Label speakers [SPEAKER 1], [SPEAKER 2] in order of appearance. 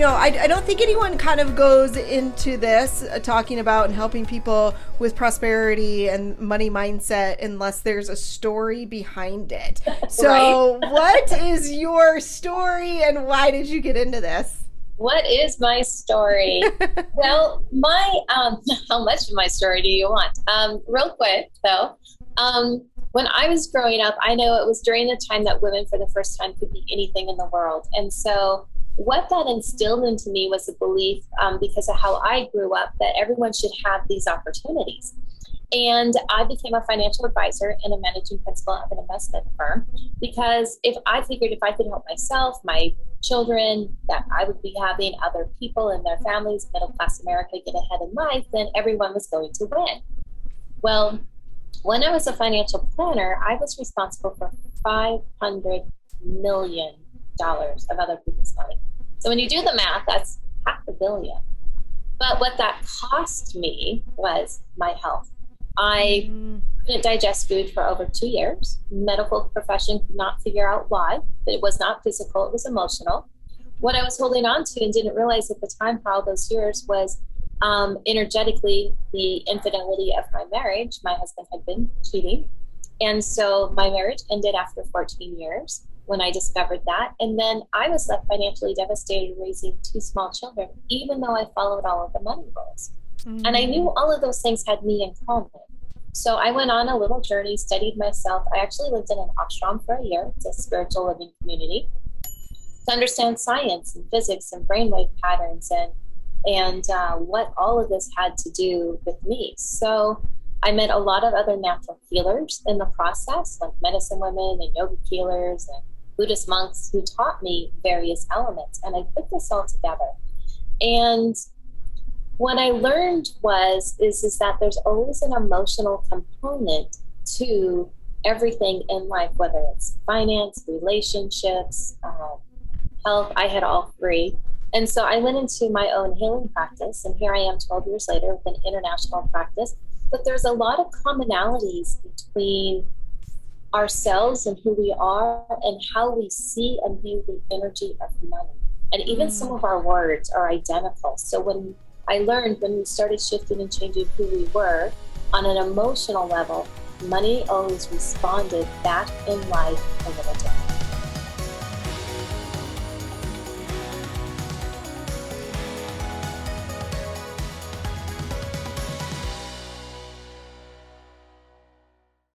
[SPEAKER 1] I don't think anyone kind of goes into this talking about and helping people with prosperity and money mindset unless there's a story behind it. So what is your story and why did you get into this?
[SPEAKER 2] What is my story? Well, how much of my story do you want? Real quick though, when I was growing up, I know it was during the time that women for the first time could be anything in the world. And so what that instilled into me was a belief, because of how I grew up, that everyone should have these opportunities. And I became a financial advisor and a managing principal of an investment firm because if I could help myself, my children, that I would be having other people in their families, middle class America, get ahead in life, then everyone was going to win. Well, when I was a financial planner, I was responsible for $500 million of other people's money. So when you do the math, that's $500 million. But what that cost me was my health. I couldn't digest food for over 2 years. Medical profession could not figure out why, but it was not physical, it was emotional. What I was holding on to and didn't realize at the time for all those years was energetically the infidelity of my marriage. My husband had been cheating. And so my marriage ended after 14 years when I discovered that. And then I was left financially devastated raising 2 small children, even though I followed all of the money rules. And I knew all of those things had me in common. So I went on a little journey, studied myself. I actually lived in an ashram for a year. It's a spiritual living community to understand science and physics and brainwave patterns and what all of this had to do with me. So I met a lot of other natural healers in the process, like medicine women and yogic healers and Buddhist monks who taught me various elements. And I put this all together. And what I learned is that there's always an emotional component to everything in life, whether it's finance, relationships, health. I had all 3. And so I went into my own healing practice, and here I am 12 years later with an international practice. But there's a lot of commonalities between ourselves and who we are and how we see and view the energy of money. And even some of our words are identical. So when we started shifting and changing who we were on an emotional level, money always responded back in life a little different.